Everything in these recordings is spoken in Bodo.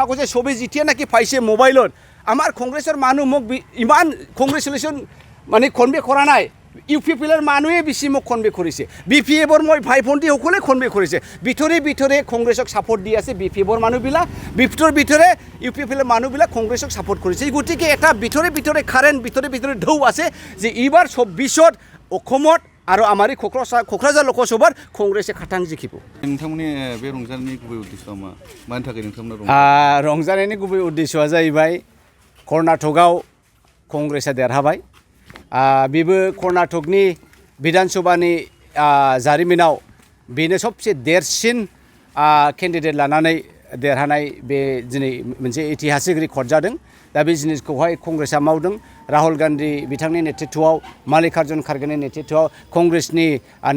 কাগজে ছবি যেতিয়া নাকি পাইছে মোবাইলত আমাৰ কংগ্ৰেছৰ মানুহ মোক ইমান কংগ্ৰেচুলেশ্যন মানে কনভে কৰা নাই ইউপিপিএলৰ মানুহে বেছি মোক কনভে কৰিছে বিপিএফৰ মই ভাই ভণ্টিসকলে কনভে কৰিছে ভিতৰে ভিতৰে কংগ্ৰেছক ছাপোৰ্ট দি আছে বিপিএফৰ মানুহবিলাক ভিতৰে ইউপিপিএলৰ মানুহবিলাক কংগ্ৰেছক ছাপোৰ্ট কৰিছে গতিকে এটা ভিতৰে ভিতৰে কাৰেণ্ট ভিতৰে ভিতৰে ঢৌ আছে যে এইবাৰ 24ত অসমত আৰু আমাৰ কক্ৰাঝাৰ লোকসভাৰ কংগ্ৰেছে খাটাং জিকিব नोंथांमोननि बे रंजानायनि गुबै उद्देश्यआ मा मानि थाखाय नोंथांमोना रंजानायनि गुबै उद्देश्यआ जाहैबाय कर्नाटकआव कংग्रेसआ देरहाबाय बेबो कर्नाटकनि विधानसभानि जारिमिनाव बेनो सबसे देरसिन केन्डिडेट लानानै देरहानाय बे दिनै मोनसे ऐतिहासिक रेकर्ड जादों दा बे जिनिसखौहाय कংग्रेसआ मावदों राहुल गान्धी बिथांनि नेतृत्वआव माल्लिकार्जुन खारगेनि नेतृत्वआव कংग्रेसनि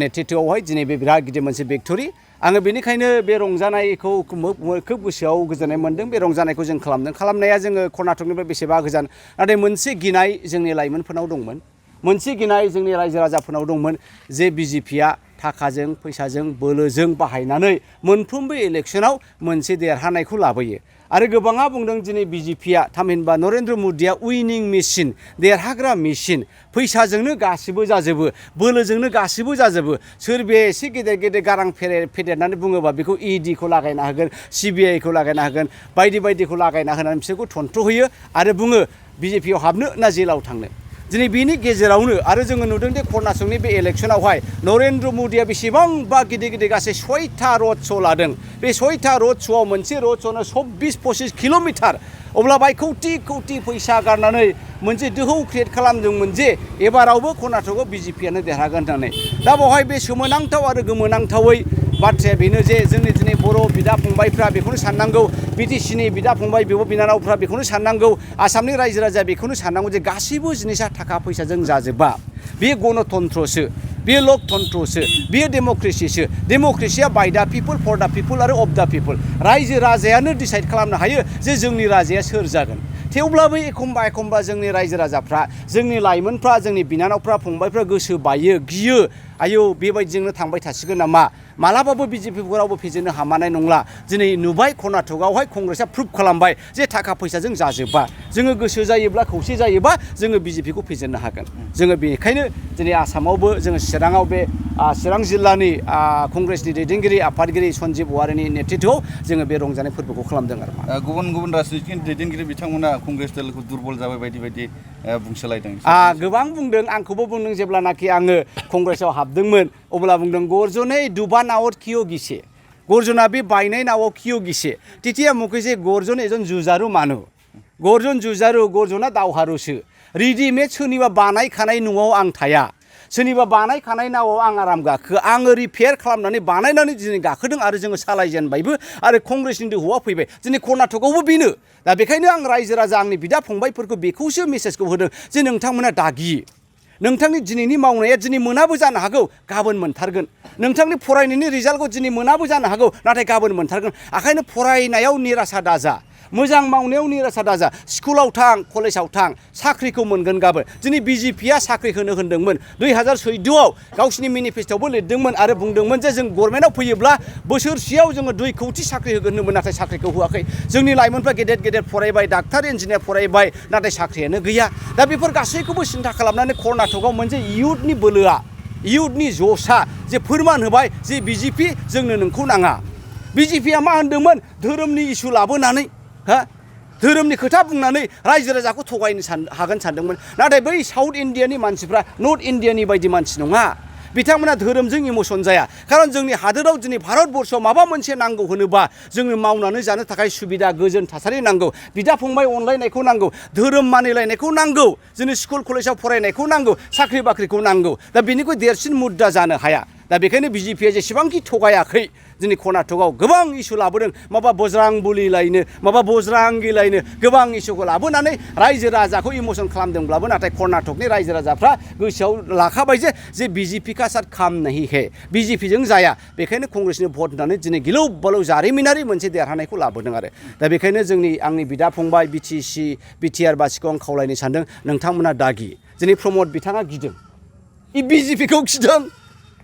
नेतृत्वआवहाय दिनै बे बिराद गिदिर मोनसे भिक्टरि आङो बेनिखायनो बे रंजानायखौ खोब गोसोआव गोजोननाय मोन्दों बे रंजानायखौ जों खालामनाया जोङो कर्नाटकनिफ्राय बेसेबा गोजान नाथाय मोनसे गिनाय जोंनि लाइमोनफोरनाव दंमोन मोनसे गिनाय जोंनि रायजो राजाफोरनाव दंमोन जे बिजेपिआ थाखाजों फैसाजों बोलोजों बाहायनानै मोनफ्रोमबो इलेक्शनाव मोनसे देरहानायखौ लाबोयो आरो गोबाङा बुंदों दिनै बिजेपिआ थामहिनबा नरेन्द्र मदिया उइनिं मेसिन देरहाग्रा मेसिन फैसाजोंनो गासिबो जाजोबो बोलोजोंनो गासिबो जाजोबो सोरबाया एसे गेदेर गेदेर गारां फेदेरनानै बुङोबा बेखौ इडिखौ लागायना होगोन सिबिआइखौ लागायना होगोन बायदिखौ लागायना होनानै बिसोरखौ थन्थ' होयो आरो बुङो बिजेपिआव हाबनो ना जेलाव थांनो दिनै बेनि गेजेरावनो आरो जोङो नुदों दे कर्नाटकनि बे इलेक्शनावहाय नरेन्द्र मदिया बेसेबांबा गिदिर गासै 6था रड श' लादों बे 6था रड श'आव मोनसे रड श'नो 24-25 किल'मिटार अब्ला बाय कौटि फैसा गारनानै मोनसे दोहौ क्रिएट खालामदोंमोन जे एबारावबो कर्नाटकआव बिजेपिआनो देरहागोन होननानै दा बेवहाय बे सोमोनांथाव आरो गोमोनांथावै बाथ्राया बेनो जे जोंनि दिनै बर' बिदा फंबायफ्रा बेखौनो साननांगौ बिटिसिनि बिदा फंबाय बिब' बिनानावफ्रा बेखौनो साननांगौ आसामनि रायजो राजाया बेखौनो साननांगौ जे गासैबो जिनिसा थाखा फैसाजों जाजोबा बे गणतन्त्रसो बे लकतन्त्रसो बे डेम'क्रेसिया बाय दा पिपल फर दा पिपल आरो अफ दा पिपल रायजो राजायानो डिसाइड खालामनो हायो जे जोंनि राजाया सोर जागोन थेवब्लाबो एखमबा जोंनि रायजो राजाफ्रा जोंनि लाइमोनफ्रा जोंनि बिनानावफ्रा फंबायफ्रा गोसो बायो गियो आयौ बेबायदिजोंनो थांबाय थासिगोन नामा मालाबाबो बिजेपिखौ रावबो फेजेननो हामानाय नंला दिनै नुबाय कर्नाटकआवहाय कংग्रेसआ प्रुभ खालामबाय जे थाखा फैसाजों जाजोबा जोङो गोसो जायोब्ला खौसे जायोबा जोङो बिजेपिखौ फेजेननो हागोन जोङो बेनिखायनो दिनै आसामावबो जोङो चिराङाव बे चिरां जिल्लानि कংग्रेसनि दैदेनगिरि आफादगिरि सन्जिब वारिनि नेतृत्वआव जोङो बे रंजानाय फोरबोखौ खालामदों आरो गुबुन राजनितिक दैदेनगिरि बिथांमोना कংग्रेस दलखौ दुरबल जाबाय बायदि बुंसोलायदों गोबां बुंदों आंखौबो बुंदों जेब्लानाखि आङो कংग्रेसआव हाबदोंमोन अब्ला बुंदों गरजनै डुबा नावत किय गिसे गरजना बे बायनाय नावआव किय गिसे तिथिया मुखै जे गरजन एजन जुजारु मानु गरजन जुजारु गरजना दावहारुसो रेडिमेड सोरनिबा बानायखानाय न'आव आं थाया सोरनिबा बानायखानाय नावआव आं आराम गाखो आङो रिपेयार खालामनानै बानायनानै दिनै गाखोदों आरो जोङो सालायजेनबायबो आरो कংग्रेसनि दोहौआ फैबाय दिनै कर्नाटकआवबो बेनो दा बेखायनो आं रायजो राजा आंनि बिदा फंबायफोरखौ बेखौसो मेसेजखौ होदों जे नोंथांमोना दागि नोंथांनि दिनैनि मावनाया दिनै मोनाबो जानो हागौ गाबोन मोनथारगोन नोंथांनि फरायनायनि रिजाल्टखौ दिनै मोनाबो जानो हागौ नाथाय गाबोन मोनथारगोन ओंखायनो फरायनायाव निराशा दाजा मोजां मावनायाव निराशा दाजा स्कुलाव थां कलेजाव थां साख्रिखौ मोनगोन गाबोन दिनै बिजेपिआ साख्रि होनदोंमोन 2014आव गावसिनि मेनिफेस्ट'आवबो लिरदोंमोन आरो बुंदोंमोन जे जों गभर्नमेन्टआव फैयोब्ला बोसोरसेयाव जोङो 2 कौटि साख्रि होगोन होनोमोन नाथाय साख्रिखौ होआखै जोंनि लाइमोनफ्रा गेदेर फरायबाय डाक्टार इन्जिनियार फरायबाय नाथाय साख्रियानो गैया दा बेफोर गासैखौबो सिन्था खालामनानै कर्नाटकआव मोनसे इयुथनि बोलोआ इयुथनि जसा जे फोरमान होबाय जे बिजेपि जोंनो नोंखौ नाङा बिजेपिआ मा होनदोंमोन धोरोमनि इस्यु लाबोनानै धोरोमनि खोथा बुंनानै रायजो राजाखौ थगायनो हागोन सानदोंमोन नाथाय बै साउथ इन्डियानि मानसिफ्रा नर्थ इन्डियानि बायदि मानसि नङा बिथांमोना धोरोमजों इमोसन जाया खारन जोंनि हादोराव दिनै भारतबर्षआव माबा मोनसे नांगौ होनोबा जोङो मावनानै जानो थाखाय सुबिदा गोजोन थासारि नांगौ बिदा फंबाय अनलायनायखौ नांगौ धोरोम मानिलायनायखौ नांगौ जोंनि स्कुल कलेजाव फरायनायखौ नांगौ साख्रि बाख्रिखौ नांगौ दा बेनिख्रुइ देरसिन मुद्दा जानो हाया दा बेखायनो बिजेपिआ जेसेबांखि थगायाखै दिनै कर्नाटकआव गोबां इस्यु लाबोदों माबा बजरां बुलि लायनो माबा बजरांगि लायनो गोबां इस्युखौ लाबोनानै रायजो राजाखौ इमोसन खालामदोंब्लाबो नाथाय कर्नाटकनि रायजो राजाफ्रा गोसोआव लाखाबाय जे बिजेपि का साथ काम नहीं है बिजेपिजों जाया बेखायनो कংग्रेसनि भट होनानै दिनै गिलौ बालौ जारिमिनारि मोनसे देरहानायखौ लाबोदों आरो दा बेखायनो आंनि बिदा फंबाय बिटिआर बासिखौ आं खावलायनो सानदों नोंथांमोना दागि दिनै प्रमद बिथाङा गिदों बिजेपिखौ गिदों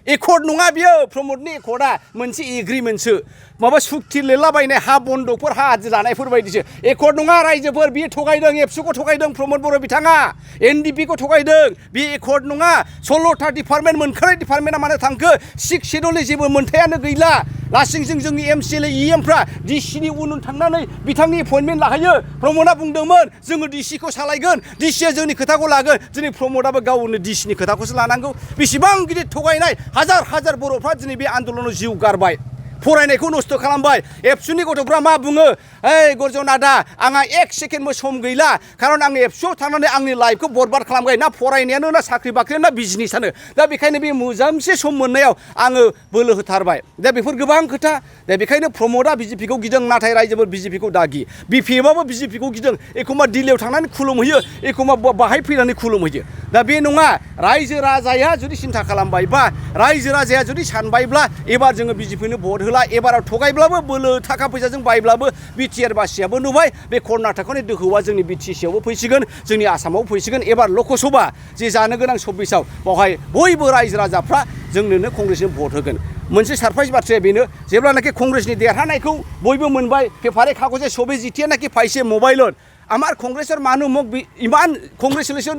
एकर्ड नङा बियो प्रमदनि एकर्डआ मोनसे एग्रिमेन्टसो माबा सुक्ति लिरलाबायनाय हा बन्दकफोर हा आदि लानायफोर बायदिसो एकर्ड नङा रायजोफोर बियो थगायदों एबसुखौ थगायदों प्रमद बर' बिथाङा एनडिपिखौ थगायदों बे एकर्ड नङा 16था डिपार्टमेन्ट मोनखानाय डिपार्टमेन्टआ मानो थांखो 6 शेड्युलनि जेबो मोनथायानो गैला लासिंसिं जोंनि एमसिएलए इएमफ्रा डिसिनि उन थांनानै बिथांनि एपइन्टमेन्ट लाहैयो प्रमदआ बुंदोंमोन जोङो डिसिखौ सालायगोन डिसिया जोंनि खोथाखौ लागोन दिनै प्रमदआबो गावनो डिसिनि खोथाखौसो लानांगौ बेसेबां गिदिर थगायनाय हाजार हाजार बर'फ्रा दिनै बे आन्दलनाव जिउ गारबाय फरायनायखौ नस्थ' खालामबाय एबसुनि गथ'फ्रा मा बुङो ओइ गरजन आदा आंहा 1 सेकेन्डबो सम गैला खारन आं एबसुआव थांनानै आंनि लाइफखौ बरबाद खालामबाय ना फरायनायानो ना साख्रि बाख्रियानो ना बिजनेसानो दा बेखायनो बे मोजांसे सम मोननायाव आङो बोलो होथारबाय दा बेफोर गोबां खोथा दा बेखायनो प्रमदआ बिजेपिखौ गिदों नाथाय रायजोफोर बिजेपिखौ दागि बिपिएफआबो बिजेपिखौ गिदों एखमबा दिल्लीयाव थांनानै खुलुमहैयो एखमबा बाहाय फैनानै खुलुमहैयो दा बे नङा रायजो राजाया जुदि सिन्था खालामबायबा रायजो राजाया जुदि सानबायब्ला एबार जोङो बिजेपिनो भट होला एबाराव थगायब्लाबो बोलो थाखा फैसाजों बायब्लाबो बिटिआर बासियाबो नुबाय बे कर्नाटकनि दोहौआ जोंनि बिटिसिआवबो फैसिगोन जोंनि आसामावबो फैसिगोन एबार लकसभा जे जानो गोनां 26आव बावहाय बयबो रायजो राजाफ्रा जोंनोनो कंग्रेसनो भट होगोन मोनसे सारप्राइज बाथ्राया बेनो जेब्लानाखि कंग्रेसनि देरहानायखौ बयबो मोनबाय पेपारे कागजे सबै जितियानाखि पाइसे मोबाइলত আমার কংগ্রেসের মানুষ মোক ইমান কংগ্রেচুলেশন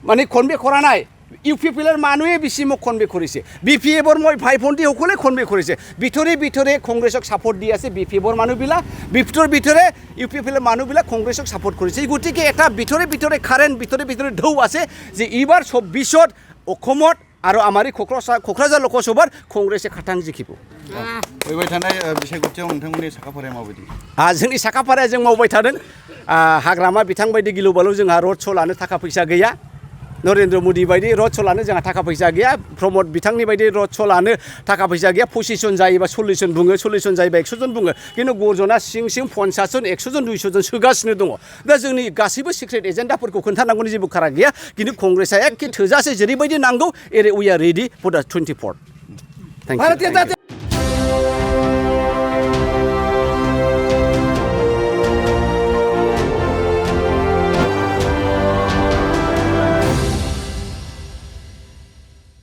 মানে কনভে করা নাই ইউপিপিএলৰ মানুহে বেছি মোক কনভে কৰিছে বিপিএফৰ মই ভাই ভণ্টি সকলে কনভে কৰিছে ভিতৰে ভিতৰে কংগ্ৰেছক সাপোর্ট দি আছে বিপিএফৰ মানুহবিলাক ভিতৰে ইউপিপিএলৰ মানুহবিলাক কংগ্ৰেছক সাপোর্ট কৰিছে গতিকে এটা ভিতৰে ভিতৰে কারেন্ট ভিতৰে ঢৌ আছে যে এইবাৰ 24ত অসমত আৰু আমাৰ কক্ৰাঝাৰ লোকসভাৰ কংগ্ৰেছে খাটাং জিকিব फैबाय थानाय बिसायख'थियाव नोंथांमोननि साखाफाराया माबायदि जोंनि साखाफाराया जों मावबाय थादों हाग्रामा बिथां बायदि गिलुबालु जोंहा रड श' लानो थाखा फैसा गैया नरेन्द्र मोदी बायदि रड श' लानो जोंहा थाखा फैसा गैया प्रमद बिथांनि बायदि रड श' लानो थाखा फैसा गैया 25 जन जायोबा 40 जन बुङो 40 जन जायोबा 100 जन बुङो खिन्थु गरजना सिं 50 जन 100 जन 200 जन सोगासिनो दङ दा जोंनि गासैबो सिक्रेट एजेन्डाफोरखौ खोन्थानांगौनि जेबो खारा गैया खिन्थु कंग्रेसआ एखे थोजासे जेरैबायदि नांगौ एरै वी आर रेडि फर दा 24th थैंक इउ